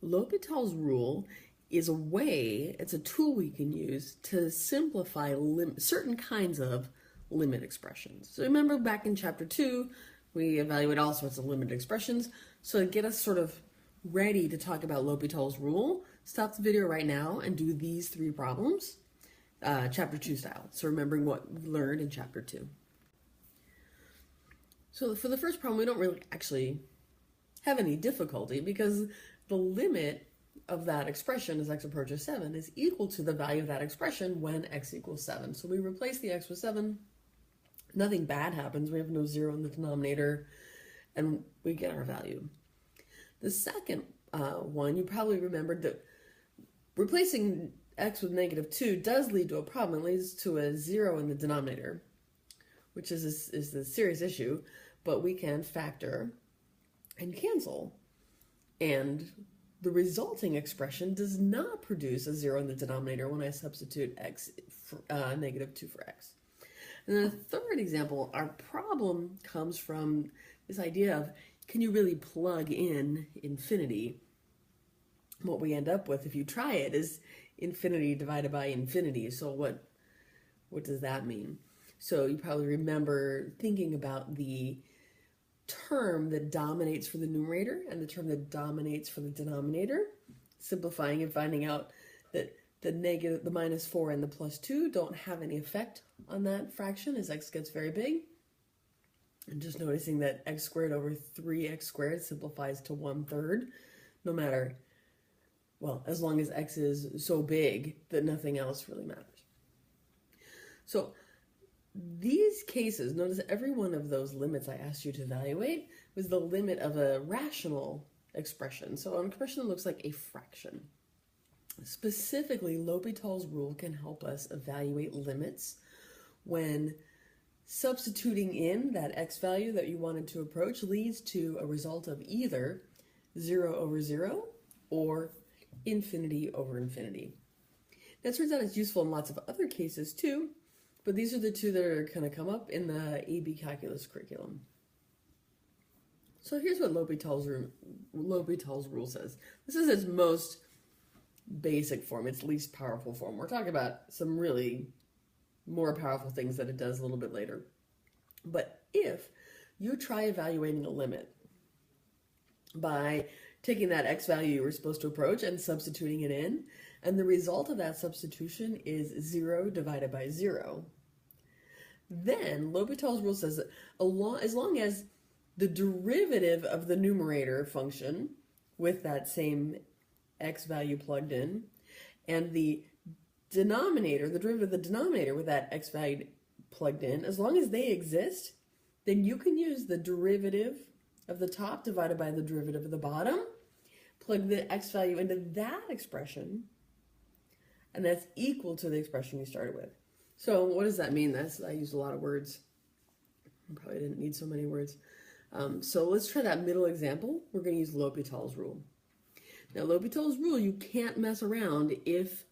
L'Hopital's rule is a way, it's a tool we can use to simplify certain kinds of limit expressions. So remember back in chapter 2, we evaluate all sorts of limit expressions. So to get us sort of ready to talk about L'Hopital's rule, stop the video right now and do these 3 problems, chapter 2 style. So remembering what we learned in chapter 2. So for the first problem, we don't really actually have any difficulty because the limit of that expression as x approaches 7 is equal to the value of that expression when x equals 7. So we replace the x with 7. Nothing bad happens. We have no 0 in the denominator, and we get our value. The second one, you probably remembered that replacing x with -2 does lead to a problem. It leads to a 0 in the denominator, which is a serious issue, but we can factor and cancel. And the resulting expression does not produce a 0 in the denominator when I substitute x for, -2 for x. And then the third example, our problem comes from this idea of, can you really plug in infinity? What we end up with, if you try it, is infinity divided by infinity. So what does that mean? So you probably remember thinking about the term that dominates for the numerator and the term that dominates for the denominator, simplifying and finding out that the -4 and the +2 don't have any effect on that fraction as x gets very big. And just noticing that x squared over 3x squared simplifies to 1/3, no matter, well, as long as x is so big that nothing else really matters. So these cases, notice every one of those limits I asked you to evaluate was the limit of a rational expression. So an expression that looks like a fraction. Specifically, L'Hopital's rule can help us evaluate limits when substituting in that x value that you wanted to approach leads to a result of either 0 over 0 or infinity over infinity. Now, it turns out it's useful in lots of other cases too, but these are the 2 that are going to come up in the AB Calculus curriculum. So here's what L'Hopital's rule says. This is its most basic form, its least powerful form. We're talking about some really more powerful things that it does a little bit later. But if you try evaluating a limit by taking that x value you were supposed to approach and substituting it in, and the result of that substitution is 0 divided by 0, then L'Hopital's rule says that as long as the derivative of the numerator function with that same x value plugged in, and the denominator, the derivative of the denominator with that x value plugged in, as long as they exist, then you can use the derivative of the top divided by the derivative of the bottom, plug the x value into that expression, and that's equal to the expression you started with. So what does that mean? I used a lot of words. I probably didn't need so many words. So let's try that middle example. We're going to use L'Hopital's rule. Now, L'Hopital's rule, you can't mess around if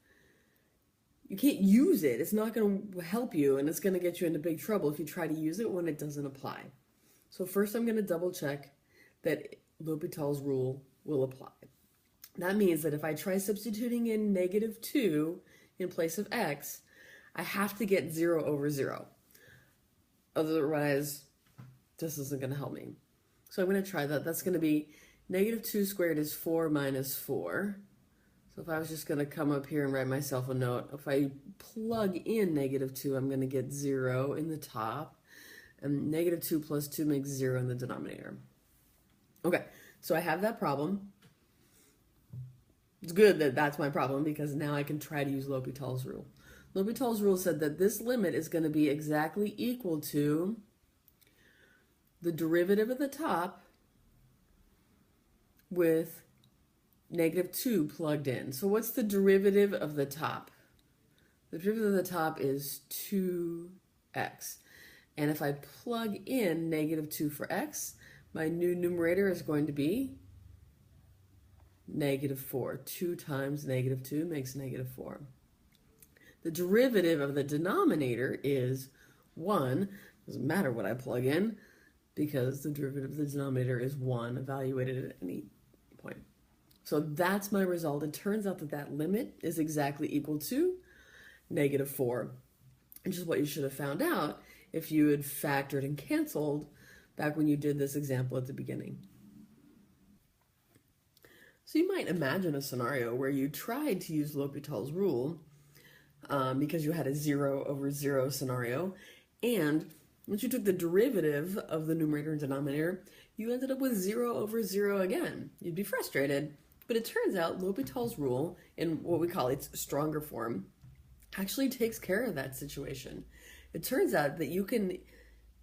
you can't use it. It's not going to help you, and it's going to get you into big trouble if you try to use it when it doesn't apply. So first I'm going to double check that L'Hopital's rule will apply. That means that if I try substituting in -2 in place of x, I have to get 0 over 0. Otherwise, this isn't going to help me. So I'm going to try that. That's going to be -2 squared is 4 minus 4. So if I was just going to come up here and write myself a note, if I plug in -2, I'm going to get 0 in the top. And -2 plus 2 makes 0 in the denominator. Okay, so I have that problem. It's good that that's my problem because now I can try to use L'Hopital's rule. L'Hopital's rule said that this limit is going to be exactly equal to the derivative of the top with -2 plugged in. So what's the derivative of the top? The derivative of the top is 2x. And if I plug in -2 for x, my new numerator is going to be -4. 2 times -2 makes -4. The derivative of the denominator is 1. Doesn't matter what I plug in because the derivative of the denominator is 1 evaluated at any point. So that's my result. It turns out that that limit is exactly equal to -4, which is what you should have found out if you had factored and canceled back when you did this example at the beginning. So you might imagine a scenario where you tried to use L'Hopital's rule because you had a 0 over 0 scenario, and once you took the derivative of the numerator and denominator, you ended up with 0 over 0 again. You'd be frustrated, but it turns out L'Hopital's rule, in what we call its stronger form, actually takes care of that situation. It turns out that you can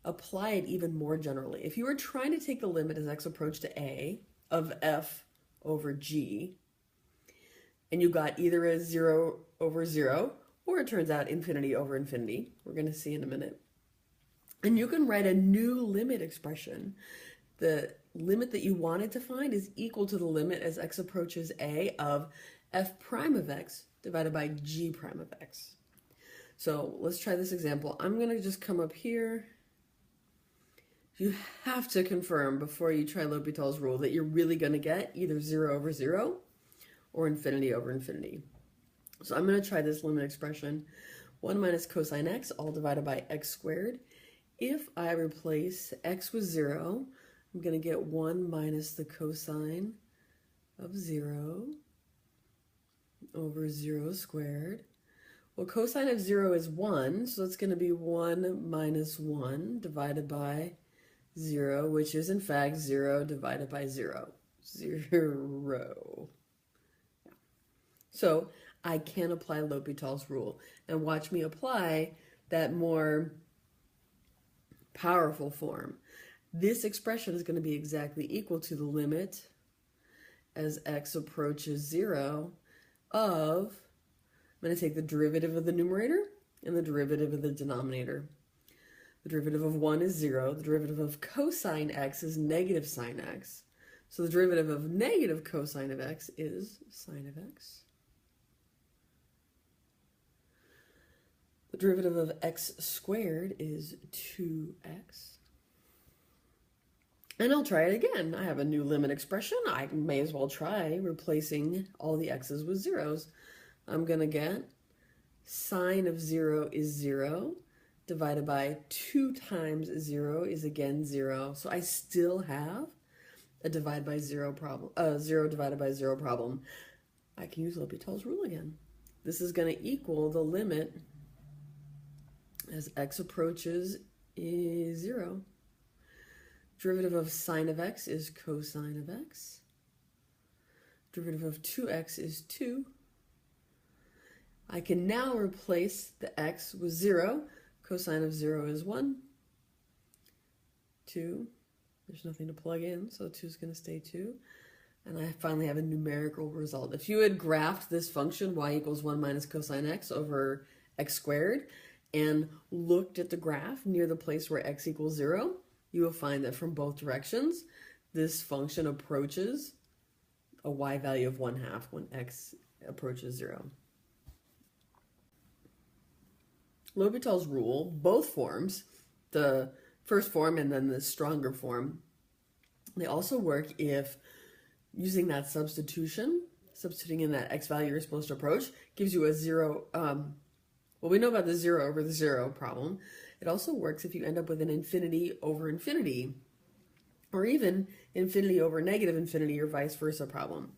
apply it even more generally. If you were trying to take the limit as x approached to a of f over g, and you got either a 0 over 0, or it turns out infinity over infinity, we're going to see in a minute, and you can write a new limit expression. The limit that you wanted to find is equal to the limit as x approaches a of f prime of x divided by g prime of x. So let's try this example. I'm going to just come up here. You have to confirm before you try L'Hopital's rule that you're really going to get either 0 over 0 or infinity over infinity. So I'm going to try this limit expression. 1 minus cosine x all divided by x squared. If I replace x with 0, I'm going to get 1 minus the cosine of 0 over 0 squared. Well, cosine of 0 is 1, so it's going to be 1 minus 1 divided by 0, which is in fact 0 divided by 0. 0. So I can apply L'Hopital's rule. And watch me apply that more powerful form. This expression is going to be exactly equal to the limit as x approaches 0 of, I'm going to take the derivative of the numerator and the derivative of the denominator. The derivative of 1 is 0. The derivative of cosine x is negative sine x. So the derivative of negative cosine of x is sine of x. The derivative of x squared is 2x. And I'll try it again. I have a new limit expression. I may as well try replacing all the x's with zeros. I'm going to get sine of 0 is 0 divided by 2 times 0 is again 0. So I still have a divide by 0 problem, 0 divided by 0 problem. I can use L'Hopital's rule again. This is going to equal the limit as x approaches is 0. Derivative of sine of x is cosine of x. Derivative of 2x is 2. I can now replace the x with 0. Cosine of 0 is 1. 2. There's nothing to plug in, so 2 is going to stay 2. And I finally have a numerical result. If you had graphed this function, y equals 1 minus cosine x over x squared, and looked at the graph near the place where x equals 0, you will find that from both directions, this function approaches a y value of 1/2 when x approaches 0. L'Hopital's rule, both forms, the first form and then the stronger form, they also work if using that substituting in that x value you're supposed to approach, gives you a 0. Well, we know about the 0 over the 0 problem. It also works if you end up with an infinity over infinity, or even infinity over negative infinity or vice versa problem.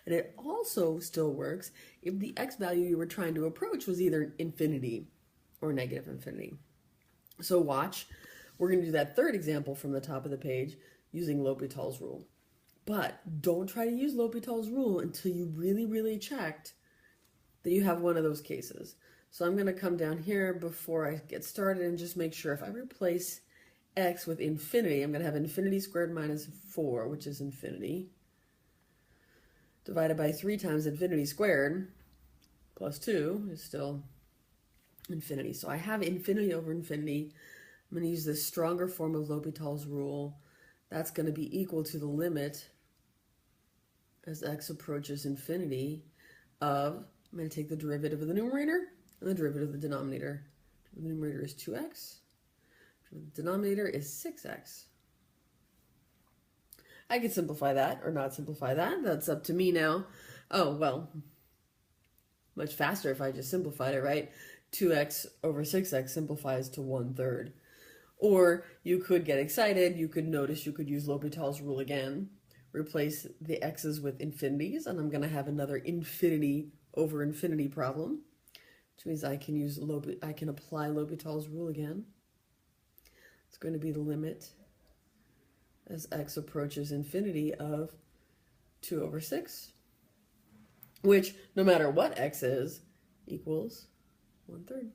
And it also still works if the x value you were trying to approach was either infinity or negative infinity. So watch, we're going to do that third example from the top of the page using L'Hopital's rule. But don't try to use L'Hopital's rule until you really checked that you have one of those cases. So I'm going to come down here before I get started and just make sure if I replace x with infinity, I'm going to have infinity squared minus 4, which is infinity, divided by 3 times infinity squared plus 2 is still infinity. So I have infinity over infinity. I'm going to use this stronger form of L'Hopital's rule. That's going to be equal to the limit as x approaches infinity of, I'm going to take the derivative of the numerator and the derivative of the denominator. The numerator is 2x. The denominator is 6x. I could simplify that or not simplify that. That's up to me now. Oh, well, much faster if I just simplified it, right? 2x over 6x simplifies to 1/3. Or you could get excited. You could notice you could use L'Hopital's rule again. Replace the x's with infinities, and I'm going to have another infinity over infinity problem, which means I can apply L'Hopital's rule again. It's going to be the limit as x approaches infinity of 2 over 6, which, no matter what x is, equals 1/3.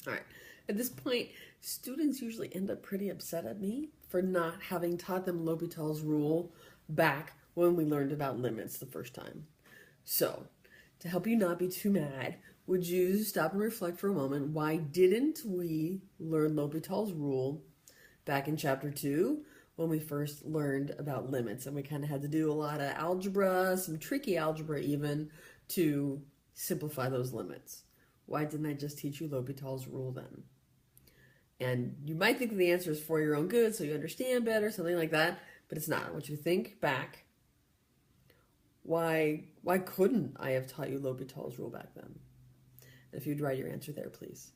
All right. At this point, students usually end up pretty upset at me for not having taught them L'Hopital's rule back when we learned about limits the first time. So, to help you not be too mad, would you stop and reflect for a moment? Why didn't we learn L'Hopital's rule back in chapter 2 when we first learned about limits? And we kind of had to do a lot of algebra, some tricky algebra even, to simplify those limits. Why didn't I just teach you L'Hopital's rule then? And you might think the answer is for your own good, so you understand better, something like that, but it's not. I want you to think back. Why couldn't I have taught you L'Hopital's rule back then? And if you'd write your answer there, please.